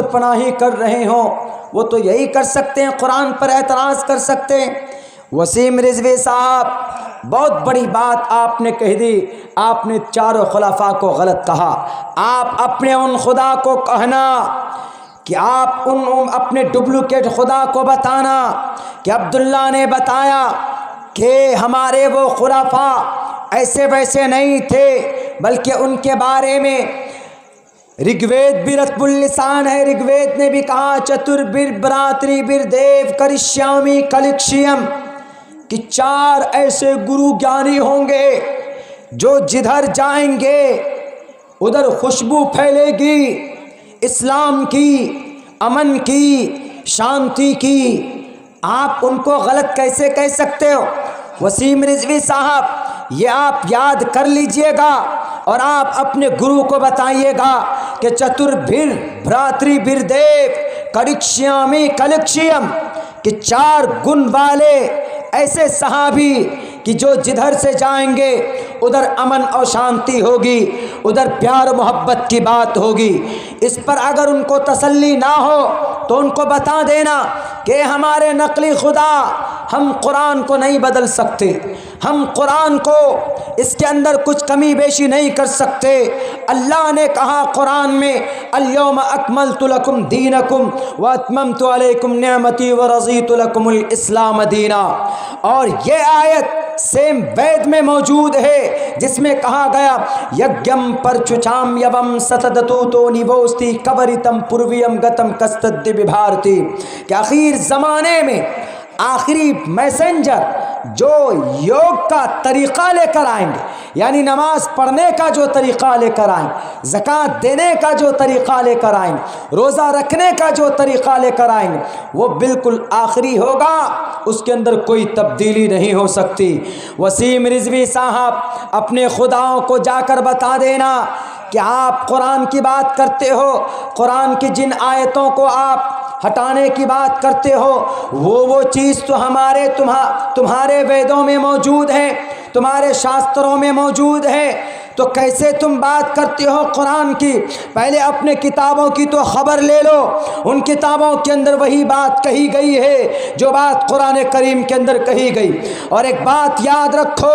وقت پناہی کر رہے ہوں وہ تو یہی کر سکتے ہیں، قرآن پر اعتراض کر سکتے ہیں۔ وسیم رضوی صاحب بہت بڑی بات آپ نے کہہ دی، آپ نے چاروں خلفاء کو غلط کہا۔ آپ اپنے ان خدا کو کہنا کہ آپ اپنے ڈپلیکیٹ خدا کو بتانا کہ عبداللہ نے بتایا کہ ہمارے وہ خلفاء ایسے ویسے نہیں تھے، بلکہ ان کے بارے میں رگوید بھی رتب اللسان ہے، رگوید نے بھی کہا چتر براتری دیو کرشیامی کلکشیم، کہ 4 ایسے گرو گیانی ہوں گے جو جدھر جائیں گے ادھر خوشبو پھیلے گی اسلام کی، امن کی، شانتی کی۔ آپ ان کو غلط کیسے کہہ سکتے ہو؟ وسیم رضوی صاحب یہ آپ یاد کر لیجئے گا اور آپ اپنے گرو کو بتائیے گا کہ چتر بھراتری دیو کرکشیامی کلکشیم، کہ 4 گن والے ایسے صحابی کہ جو جدھر سے جائیں گے ادھر امن اور شانتی ہوگی، ادھر پیار و محبت کی بات ہوگی۔ اس پر اگر ان کو تسلی نہ ہو تو ان کو بتا دینا کہ ہمارے نقلی خدا، ہم قرآن کو نہیں بدل سکتے، ہم قرآن کو اس کے اندر کچھ کمی بیشی نہیں کر سکتے۔ اللہ نے کہا قرآن میں الیوم اکملت لکم دینکم واتممت علیکم نعمتی ورضیت لکم الاسلام دینا، اور یہ آیت سیم وید میں موجود ہے جس میں کہا گیا یگیم پرچچام یوم ستدتو تو نیوستی کبریتم پرویم گتم کستد بھارتی، کہ آخر زمانے میں آخری میسنجر جو یوگ کا طریقہ لے کر آئیں گے، یعنی نماز پڑھنے کا جو طریقہ لے کر آئیں، زکوٰۃ دینے کا جو طریقہ لے کر آئیں، روزہ رکھنے کا جو طریقہ لے کر آئیں، وہ بالکل آخری ہوگا، اس کے اندر کوئی تبدیلی نہیں ہو سکتی۔ وسیم رضوی صاحب اپنے خداؤں کو جا کر بتا دینا کہ آپ قرآن کی بات کرتے ہو، قرآن کی جن آیتوں کو آپ ہٹانے کی بات کرتے ہو وہ چیز تو تمہارے ویدوں میں موجود ہے، تمہارے شاستروں میں موجود ہے، تو کیسے تم بات کرتے ہو قرآن کی؟ پہلے اپنے کتابوں کی تو خبر لے لو، ان کتابوں کے اندر وہی بات کہی گئی ہے جو بات قرآن کریم کے اندر کہی گئی۔ اور ایک بات یاد رکھو،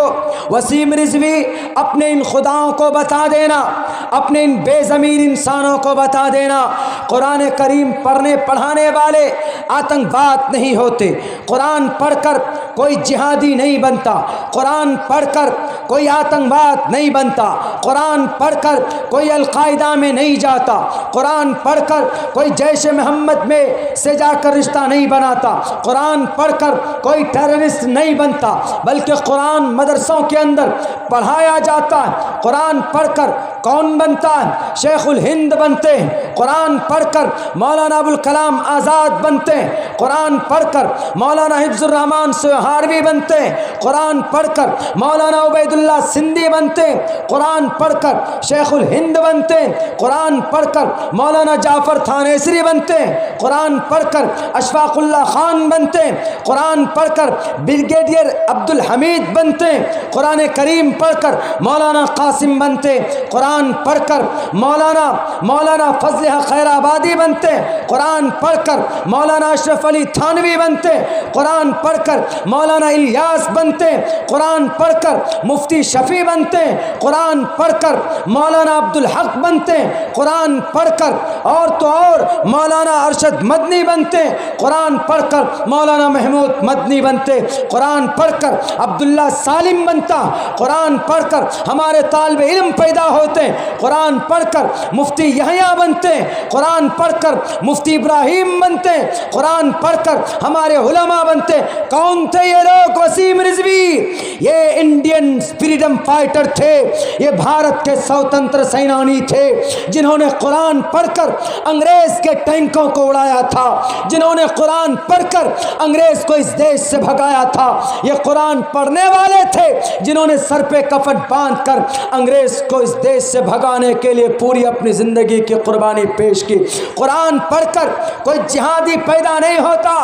وسیم رضوی اپنے ان خداؤں کو بتا دینا، اپنے ان بے ضمیر انسانوں کو بتا دینا، قرآن کریم پڑھنے پڑھانے والے آتنکواد نہیں ہوتے، قرآن پڑھ کر کوئی جہادی نہیں بنتا، قرآن پڑھ کر کوئی آتنکواد نہیں بنتا، قرآن پڑھ کر کوئی القاعدہ میں نہیں جاتا، قرآن پڑھ کر کوئی جیش محمد میں سے جا کر رشتہ نہیں بناتا، قرآن پڑھ کر کوئی ٹیررسٹ نہیں بنتا، بلکہ قرآن مدرسوں کے اندر پڑھایا جاتا ہے۔ قرآن پڑھ کر کون بنتا ہے؟ شیخ الہند بنتے ہیں، قرآن پڑھ کر مولانا ابوالکلام آزاد بنتے ہیں، قرآن پڑھ کر مولانا حفظ الرحمان سہاروی بنتے ہیں، قرآن پڑھ کر مولانا عبید اللہ سندھی بنتے ہیں، قرآن پڑھ کر شیخ الہند بنتے ہیں، قرآن پڑھ کر مولانا جعفر تھانیسری بنتے ہیں، قرآن پڑھ کر اشفاق اللہ خان بنتے ہیں، قرآن پڑھ کر بریگیڈیئر عبدالحمید بنتے ہیں، قرآن کریم پڑھ کر مولانا قاسم بنتے ہیں، قرآن پڑھ کر مولانا فضل حق خیر آبادی بنتے ہیں، قرآن پڑھ کر مولانا اشرف علی تھانوی بنتے ہیں، قرآن پڑھ کر مولانا الیاس بنتے ہیں، قرآن پڑھ کر مفتی شفیع بنتے ہیں، قرآن پڑھ کر مولانا عبدالحق بنتے ہیں، قرآن پڑھ کر اور تو اور مولانا ارشد مدنی بنتے ہیں، قرآن پڑھ کر مولانا محمود مدنی بنتے، قرآن پڑھ کر عبداللہ سالم بنتا، قرآن پڑھ کر ہمارے طالب علم پیدا ہوتے ہیں، قرآن پڑھ کر مفتی یحییٰ بنتے ہیں، قرآن پڑھ کر مفتی ابراہیم بنتے ہیں، قرآن پڑھ کر ہمارے علماء بنتے۔ کون تھے یہ لوگ؟ وسیم رضوی، یہ انڈین فریڈم فائٹر تھے، یہ بھارت کے سوتنتر سینانی تھے، جنہوں نے قرآن پڑھ کر انگریز کے ٹینکوں کو اڑایا تھا، جنہوں نے قرآن پڑھ کر انگریز کو اس دیش سے بھگایا تھا۔ یہ قرآن پڑھنے والے تھے جنہوں نے سر پہ کفن باندھ کر انگریز کو اس دیش سے بھگانے کے لیے پوری اپنی زندگی کی قربانی پیش کی۔ قرآن پڑھ کر کوئی جہادی پیدا نہیں ہوتا۔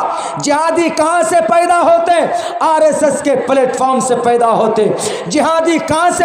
جہادی کہاں سے پیدا ہوتے ہیں؟ RSS کے پلیٹ فارم سے پیدا ہوتے۔ جہادی کہاں سے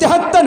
73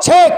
6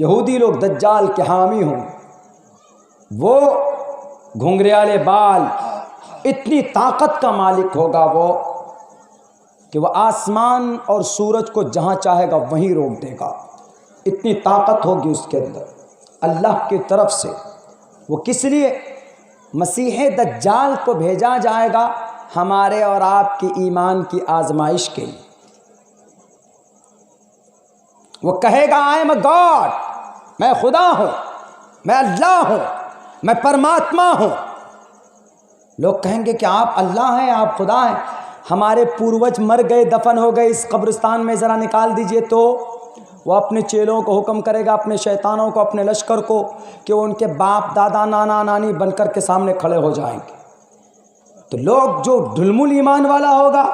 یہودی لوگ دجال کے حامی ہوں، وہ گھنگریالے بال، اتنی طاقت کا مالک ہوگا وہ کہ وہ آسمان اور سورج کو جہاں چاہے گا وہیں روک دے گا، اتنی طاقت ہوگی اس کے اندر اللہ کی طرف سے۔ وہ کس لیے؟ مسیح دجال کو بھیجا جائے گا ہمارے اور آپ کی ایمان کی آزمائش کے لیے۔ وہ کہے گا آئی ایم اے گاڈ، میں خدا ہوں، میں اللہ ہوں، میں پرماتما ہوں۔ لوگ کہیں گے کہ آپ اللہ ہیں، آپ خدا ہیں، ہمارے پوروج مر گئے، دفن ہو گئے، اس قبرستان میں ذرا نکال دیجئے۔ تو وہ اپنے چیلوں کو حکم کرے گا، اپنے شیطانوں کو، اپنے لشکر کو، کہ وہ ان کے باپ دادا نانا نانی بن کر کے سامنے کھڑے ہو جائیں گے۔ تو لوگ جو ڈھلمل ایمان والا ہوگا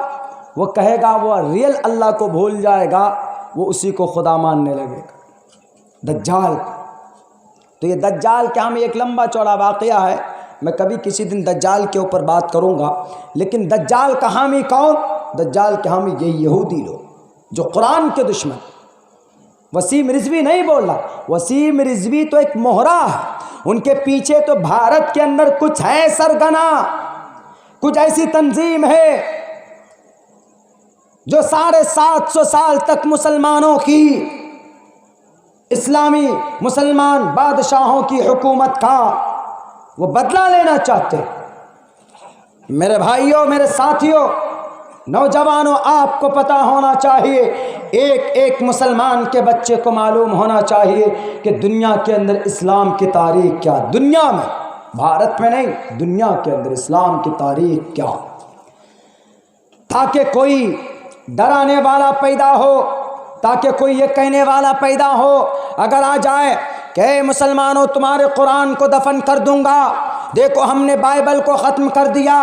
وہ کہے گا، وہ ریئل اللہ کو بھول جائے گا، وہ اسی کو خدا ماننے لگے گا، دجال۔ تو یہ دجال کیا ہمیں ایک لمبا چوڑا واقعہ ہے، میں کبھی کسی دن دجال کے اوپر بات کروں گا۔ لیکن دجال کا حامی کون؟ دجال کے حامی یہی یہودی لوگ جو قرآن کے دشمن۔ وسیم رضوی نہیں بول رہا، وسیم رضوی تو ایک مہرا ہے، ان کے پیچھے تو بھارت کے اندر کچھ ہے سرگنا، کچھ ایسی تنظیم ہے جو 750 سال تک مسلمانوں کی، اسلامی مسلمان بادشاہوں کی حکومت کا وہ بدلہ لینا چاہتے۔ میرے بھائیوں، میرے ساتھیوں، نوجوانوں، آپ کو پتہ ہونا چاہیے، ایک ایک مسلمان کے بچے کو معلوم ہونا چاہیے کہ دنیا کے اندر اسلام کی تاریخ کیا، دنیا میں، بھارت میں نہیں، دنیا کے اندر اسلام کی تاریخ کیا، تاکہ کوئی ڈرانے والا پیدا ہو، تاکہ کوئی یہ کہنے والا پیدا ہو اگر آ جائے کہ اے مسلمانوں تمہارے قرآن کو دفن کر دوں گا، دیکھو ہم نے بائبل کو ختم کر دیا،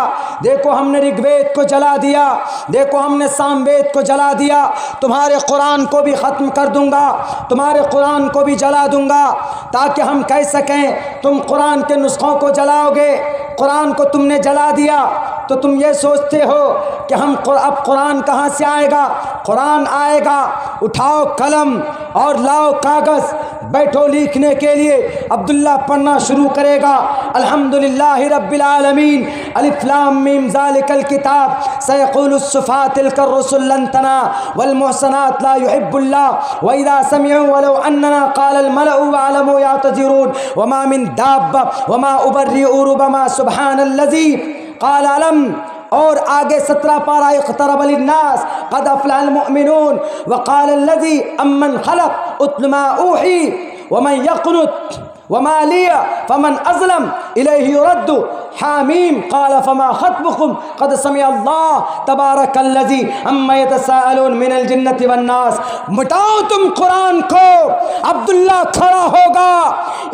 دیکھو ہم نے رگ وید کو جلا دیا، دیکھو ہم نے سام وید کو جلا دیا، تمہارے قرآن کو بھی ختم کر دوں گا، تمہارے قرآن کو بھی جلا دوں گا، تاکہ ہم کہہ سکیں تم قرآن کے نسخوں کو جلاؤ گے، قرآن کو تم نے جلا دیا تو تم یہ سوچتے ہو کہ ہم اب قرآن کہاں سے آئے گا؟ قرآن آئے گا، اٹھاؤ قلم اور لاؤ کاغذ، بیٹھو لکھنے کے لیے۔ عبداللہ پڑھنا شروع کرے گا، الحمدللہ رب العالمین، الف لام میم ذالک الکتاب سیقول الصفاة تلک الرسل لن تنا والمحسنات لا يحب اللہ واذا سمعوا ولو اننا قال الملأ وعلموا يعتذرون وما من دابة وما ابرئ ربما سبحان الذی قال علم۔ اور آگے 17 پارہ، اقترب للناس قد افلح المؤمنون وقال الذی امن خلق اتل ما اوحی ومن یقنت وما لی فمن اظلم الیہ یرد حامیم قال فما خطبکم قد سمع اللہ تبارک الذی عما یتساءلون من الجنۃ والناس۔ مٹاؤ تم قرآن کو۔ عبداللہ کھڑا ہوگا،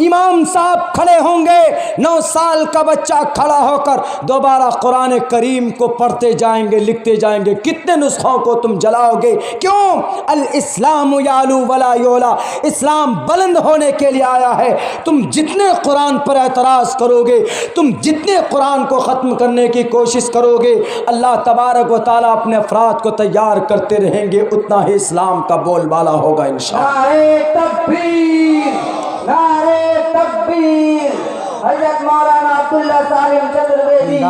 امام صاحب کھڑے ہوں گے، 9 سال کا بچہ کھڑا ہو کر دوبارہ قرآن کریم کو پڑھتے جائیں گے، لکھتے جائیں گے۔ کتنے نسخوں کو تم جلاؤ گے؟ کیوں؟ الاسلام یعلو ولا یعلا، اسلام بلند ہونے کے لیے آیا ہے۔ تم جتنے قرآن پر اعتراض کرو گے، تم جتنے قرآن کو ختم کرنے کی کوشش کرو گے، اللہ تبارک و تعالیٰ اپنے افراد کو تیار کرتے رہیں گے، اتنا ہی اسلام کا بول بالا ہوگا انشاءاللہ۔ نعرے تکبیر، نعرے تکبیر۔ حضرت مولانا عبداللہ سالم چترویدی،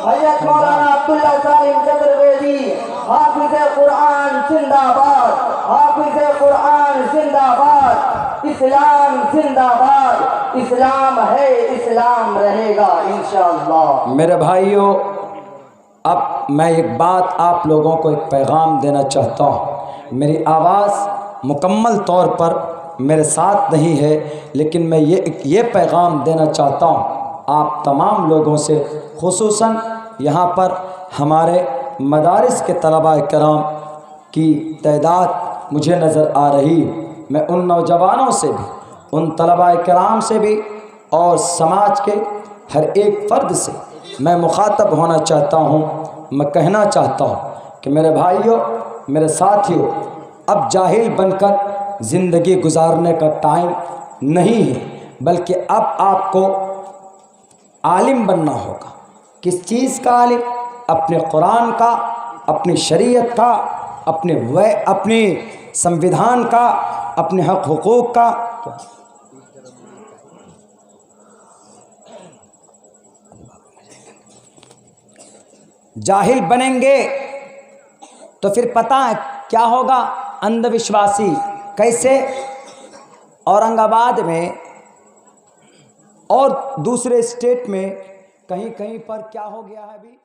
حضرت مولانا عبداللہ سالم چترویدی، حافظ قرآن زندہ باد، حافظ قرآن زندہ باد، اسلام زندہ باد، اسلام ہے، اسلام رہے گا انشاءاللہ۔ میرے بھائیوں، اب میں ایک بات آپ لوگوں کو ایک پیغام دینا چاہتا ہوں۔ میری آواز مکمل طور پر میرے ساتھ نہیں ہے، لیکن میں یہ پیغام دینا چاہتا ہوں آپ تمام لوگوں سے، خصوصاً یہاں پر ہمارے مدارس کے طلباء کرام کی تعداد مجھے نظر آ رہی ہے۔ میں ان نوجوانوں سے بھی، ان طلباء کرام سے بھی اور سماج کے ہر ایک فرد سے میں مخاطب ہونا چاہتا ہوں۔ میں کہنا چاہتا ہوں کہ میرے بھائیوں، میرے ساتھیوں، اب جاہل بن کر زندگی گزارنے کا ٹائم نہیں ہے، بلکہ اب آپ کو عالم بننا ہوگا۔ کس چیز کا عالم؟ اپنے قرآن کا، اپنی شریعت کا، اپنے سمویدھان کا، اپنے حق حقوق کا، کیا جاہل بنیں گے تو پھر پتہ ہے کیا ہوگا؟ اندھ وشواسی. کیسے؟ اورنگ آباد میں اور دوسرے اسٹیٹ میں کہیں کہیں پر کیا ہو گیا ہے ابھی؟